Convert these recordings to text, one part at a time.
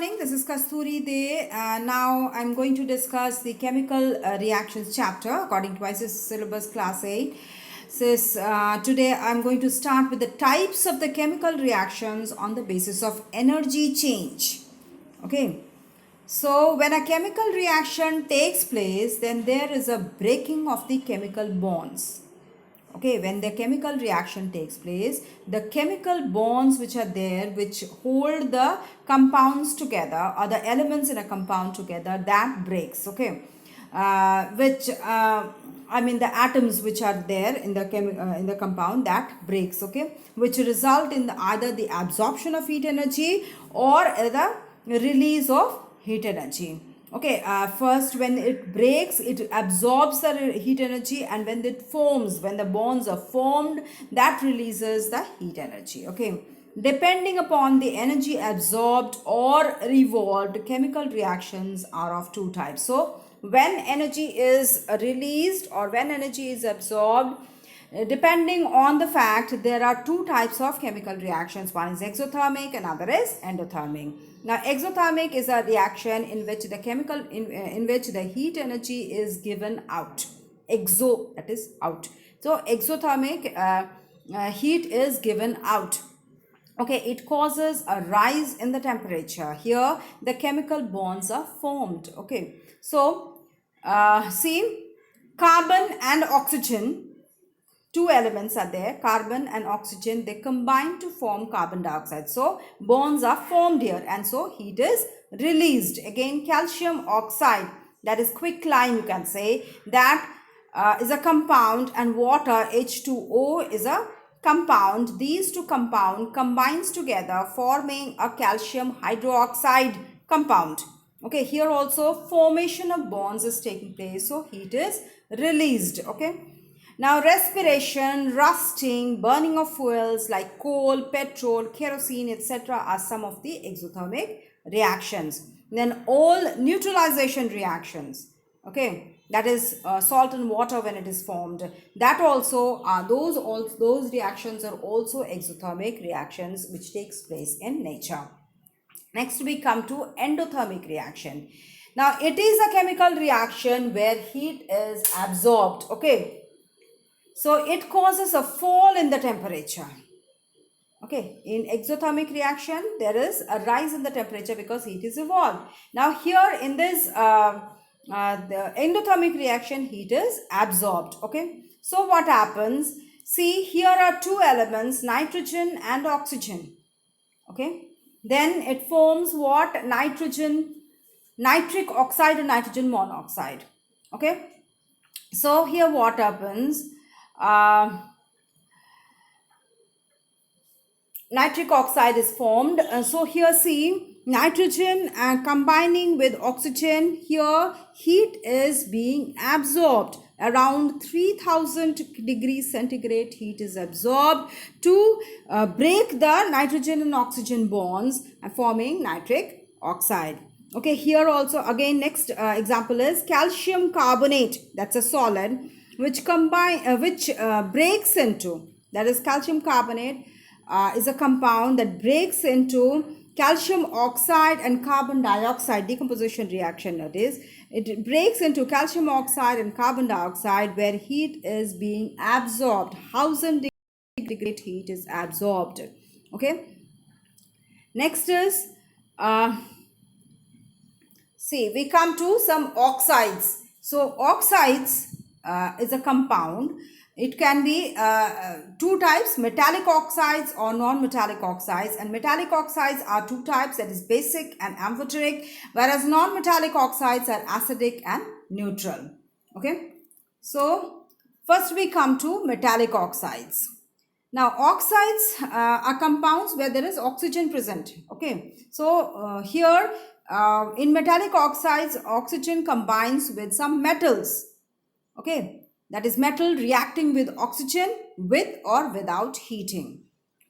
Morning, this is Kasturi De. Now I'm going to discuss the chemical reactions chapter according to ICSE syllabus class 8. Today I'm going to start with the types of the chemical reactions on the basis of energy change. Okay. So when a chemical reaction takes place, then there is a breaking of the chemical bonds. Okay, when the chemical reaction takes place, the chemical bonds which are there, which hold the compounds together or the elements in a compound together, that breaks. Okay, the atoms which are there in the compound, that breaks. Okay, which result in either the absorption of heat energy or the release of heat energy. Okay, first when it breaks, it absorbs the heat energy, and when it forms, when the bonds are formed, that releases the heat energy. Okay, depending upon the energy absorbed or revolved, chemical reactions are of two types. So when energy is released or when energy is absorbed, depending on the fact, there are two types of chemical reactions. One is exothermic and other is endothermic. Now exothermic is a reaction in which the in which the heat energy is given out. Exo, that is out. So exothermic heat is given out. Okay, it causes a rise in the temperature. Here the chemical bonds are formed. Okay, so see, carbon and oxygen, two elements are there, carbon and oxygen, they combine to form carbon dioxide. So bonds are formed here, and so heat is released. Again, calcium oxide, that is quicklime, you can say, that is a compound, and water, H2O, is a compound. These two compound combines together, forming a calcium hydroxide compound. Okay, here also formation of bonds is taking place, so heat is released. Okay, now respiration, rusting, burning of fuels like coal, petrol, kerosene, etc. are some of the exothermic reactions. Then all neutralization reactions, okay, that is salt and water when it is formed, that also are those reactions are also exothermic reactions which takes place in nature. Next we come to endothermic reaction. Now it is a chemical reaction where heat is absorbed. Okay, so it causes a fall in the temperature. Okay, in exothermic reaction, there is a rise in the temperature because heat is evolved. Now here in this the endothermic reaction, heat is absorbed. Okay, so what happens? See, here are two elements, nitrogen and oxygen. Okay, then it forms what? Nitric oxide and nitrogen monoxide. Okay, so here what happens? Nitric oxide is formed. So here see, nitrogen combining with oxygen, here heat is being absorbed. Around 3000 degrees centigrade heat is absorbed to break the nitrogen and oxygen bonds, forming nitric oxide. Okay, here also again next example is calcium carbonate, that's a solid which breaks into, that is calcium carbonate is a compound that breaks into calcium oxide and carbon dioxide decomposition reaction. It breaks into calcium oxide and carbon dioxide where heat is being absorbed. 1000 degree heat is absorbed. Okay, next is see, we come to some oxides. So oxides is a compound. It can be two types, metallic oxides or non-metallic oxides. And metallic oxides are two types, that is basic and amphoteric, whereas non-metallic oxides are acidic and neutral. Okay, so first we come to metallic oxides. Now oxides are compounds where there is oxygen present. Okay, so here in metallic oxides, oxygen combines with some metals. Okay, that is metal reacting with oxygen with or without heating.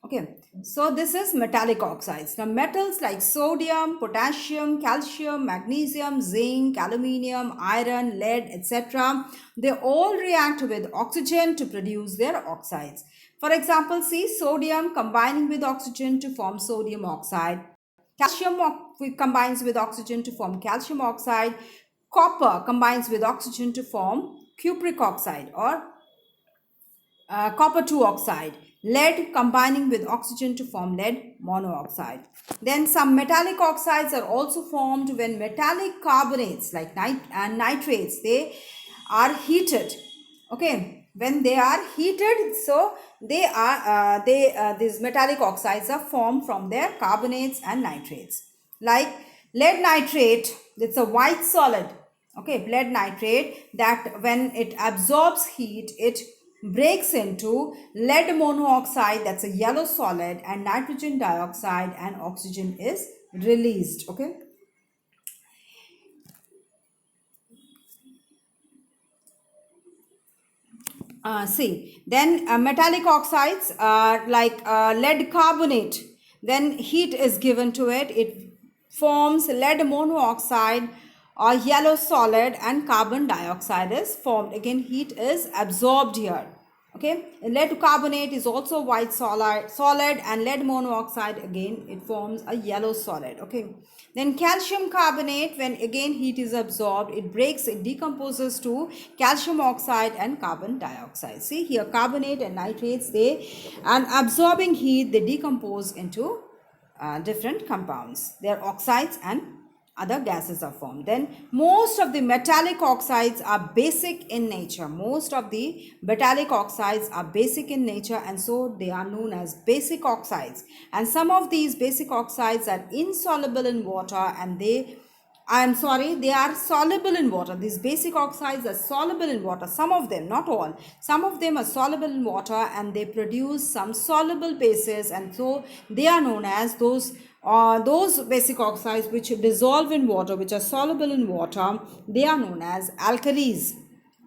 Okay, so this is metallic oxides. Now metals like sodium, potassium, calcium, magnesium, zinc, aluminium, iron, lead, etc., they all react with oxygen to produce their oxides. For example, see, sodium combining with oxygen to form sodium oxide. Calcium combines with oxygen to form calcium oxide. Copper combines with oxygen to form cupric oxide or copper 2 oxide. Lead combining with oxygen to form lead monoxide. Then some metallic oxides are also formed when metallic carbonates like nitrates, they are heated. Okay, when they are heated, so these metallic oxides are formed from their carbonates and nitrates. Like lead nitrate, it's a white solid. Okay, lead nitrate, that when it absorbs heat, it breaks into lead monoxide, that's a yellow solid, and nitrogen dioxide, and oxygen is released. Okay. Then metallic oxides like lead carbonate, then heat is given to it, it forms lead monoxide or yellow solid, and carbon dioxide is formed. Again, heat is absorbed here. Okay, lead carbonate is also white solid, and lead monoxide, again it forms a yellow solid. Okay, then calcium carbonate, when again heat is absorbed, it breaks, it decomposes to calcium oxide and carbon dioxide. See here, carbonate and nitrates, they, and absorbing heat, they decompose into different compounds. They are oxides and other gases are formed. Then most of the metallic oxides are basic in nature. Most of the metallic oxides are basic in nature, and so they are known as basic oxides. And some of these basic oxides are insoluble in water, and they are soluble in water. These basic oxides are soluble in water. Some of them, not all. Some of them are soluble in water, and they produce some soluble bases, and so they are known as those basic oxides which dissolve in water, which are soluble in water. They are known as alkalis.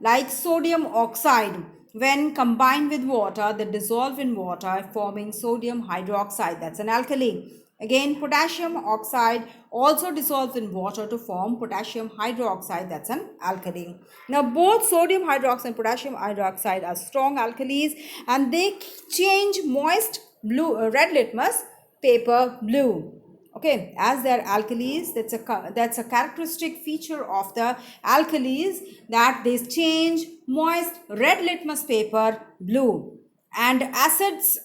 Like sodium oxide, when combined with water, they dissolve in water, forming sodium hydroxide. That's an alkali. Again, potassium oxide also dissolves in water to form potassium hydroxide. That's an alkali. Now, both sodium hydroxide and potassium hydroxide are strong alkalis, and they change moist red litmus paper blue. Okay, as they are alkalis, that's a characteristic feature of the alkalis, that they change moist red litmus paper blue. And acids,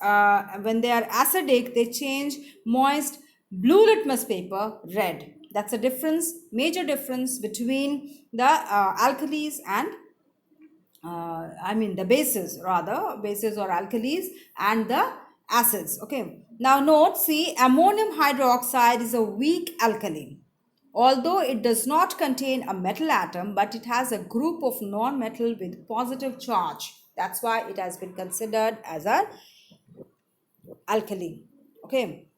when they are acidic, they change moist blue litmus paper red. That's a difference, major difference between the alkalis and the bases or alkalis and the acids. Okay, now note, see, ammonium hydroxide is a weak alkali. Although it does not contain a metal atom, but it has a group of non-metal with positive charge. That's why it has been considered as an alkali. Okay,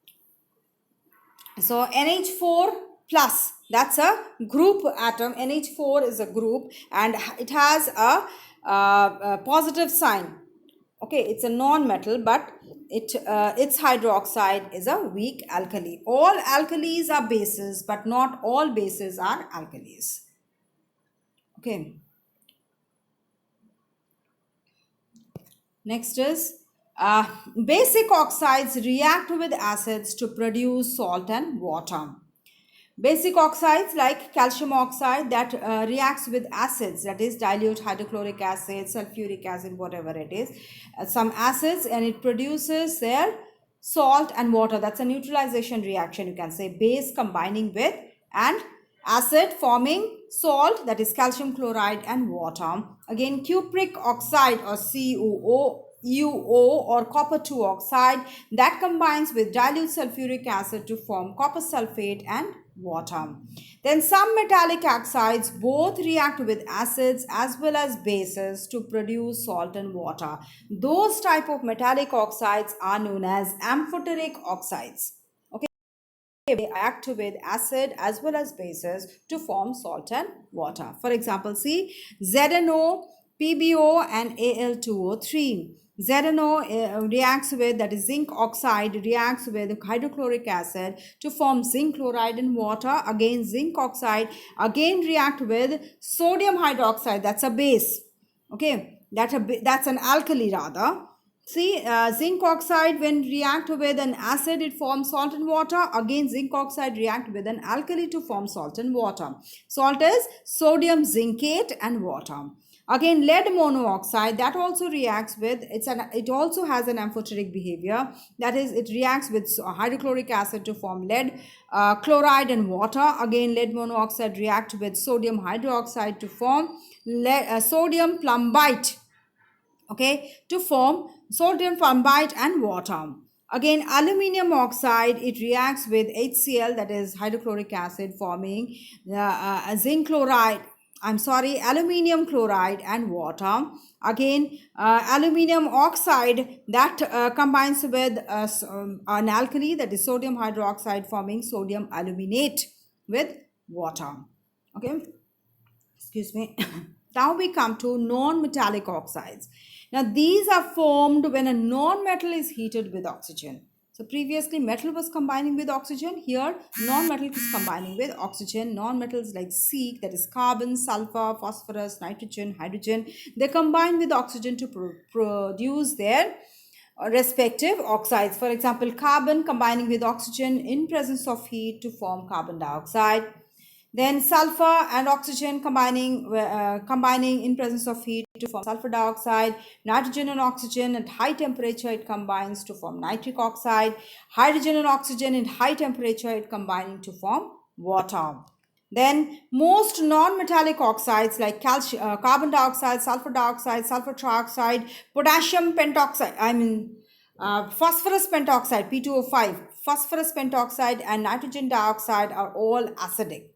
so NH4 plus, that's a group atom. NH4 is a group, and it has a positive sign. Okay, it's a non-metal, but its hydroxide is a weak alkali. All alkalis are bases, but not all bases are alkalis. Okay. Next is basic oxides react with acids to produce salt and water. Basic oxides like calcium oxide, that reacts with acids, that is dilute hydrochloric acid, sulfuric acid, whatever it is, some acids, and it produces their salt and water. That's a neutralization reaction, you can say. Base combining with and acid forming salt, that is calcium chloride and water. Again, cupric oxide or CuO or copper 2 oxide, that combines with dilute sulfuric acid to form copper sulfate and water. Then some metallic oxides both react with acids as well as bases to produce salt and water. Those type of metallic oxides are known as amphoteric oxides. Okay, they act with acid as well as bases to form salt and water. For example, see, ZNO, PbO and Al2O3. ZNO reacts with, that is zinc oxide, reacts with hydrochloric acid to form zinc chloride and water. Again, zinc oxide again react with sodium hydroxide, that's a base. Okay, that's an alkali rather. See, zinc oxide when react with an acid, it forms salt and water. Again, zinc oxide react with an alkali to form salt and water. Salt is sodium zincate and water. Again, lead monoxide, that also reacts with, it also has an amphoteric behavior. That is, it reacts with hydrochloric acid to form lead chloride and water. Again, lead monoxide react with sodium hydroxide to form sodium plumbite, okay, to form sodium plumbite and water. Again, aluminium oxide, it reacts with HCl, that is hydrochloric acid, forming zinc chloride, aluminium chloride and water. Again, aluminium oxide, that combines with an alkali, that is sodium hydroxide, forming sodium aluminate with water. Okay, excuse me. Now we come to non-metallic oxides. Now these are formed when a non-metal is heated with oxygen. So previously metal was combining with oxygen. Here non-metal is combining with oxygen. Non-metals like C, that is carbon, sulfur, phosphorus, nitrogen, hydrogen, they combine with oxygen to produce their respective oxides. For example, carbon combining with oxygen in presence of heat to form carbon dioxide. Then sulfur and oxygen combining in presence of heat to form sulfur dioxide. Nitrogen and oxygen at high temperature, it combines to form nitric oxide. Hydrogen and oxygen in high temperature, it combining to form water. Then most non-metallic oxides like carbon dioxide, sulfur trioxide, potassium pentoxide, phosphorus pentoxide, P2O5, phosphorus pentoxide and nitrogen dioxide are all acidic.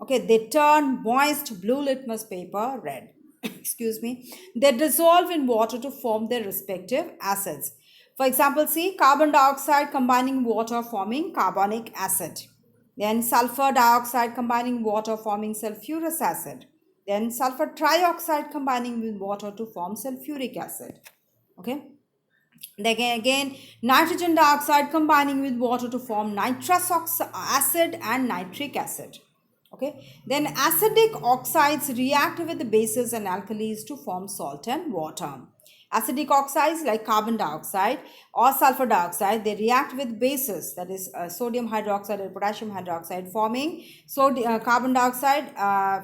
Okay, they turn moist blue litmus paper red. Excuse me. They dissolve in water to form their respective acids. For example, see carbon dioxide combining water forming carbonic acid. Then sulfur dioxide combining water forming sulfurous acid. Then sulfur trioxide combining with water to form sulfuric acid. Okay. Again, nitrogen dioxide combining with water to form nitrous acid and nitric acid. Okay, then acidic oxides react with the bases and alkalis to form salt and water. Acidic oxides like carbon dioxide or sulfur dioxide, they react with bases, that is sodium hydroxide or potassium hydroxide, forming carbon dioxide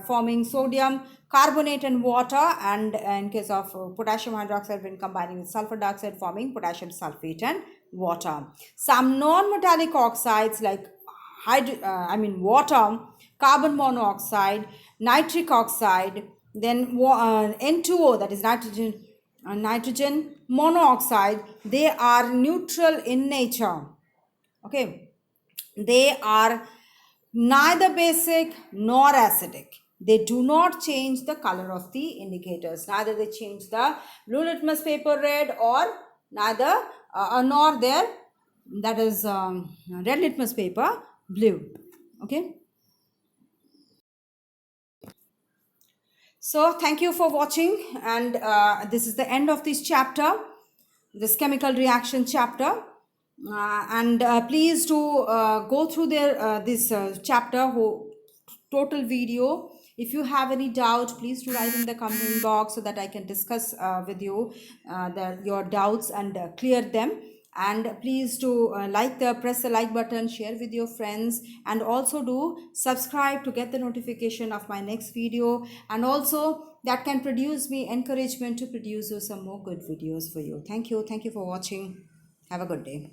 forming sodium carbonate and water, and in case of potassium hydroxide when combining with sulfur dioxide, forming potassium sulfate and water. Some non-metallic oxides like water, carbon monoxide, nitric oxide, then N2O, that is nitrogen monoxide, they are neutral in nature. Okay, they are neither basic nor acidic. They do not change the color of the indicators. Neither they change the blue litmus paper red or neither nor their, that is red litmus paper blue. Okay. So thank you for watching, and this is the end of this chapter, this chemical reaction chapter. And please do go through this chapter total video. If you have any doubt, please do write in the comment box so that I can discuss with you your doubts and clear them. And please do press the like button, share with your friends, and also do subscribe to get the notification of my next video, and also that can produce me encouragement to produce some more good videos for you. Thank you for watching. Have a good day.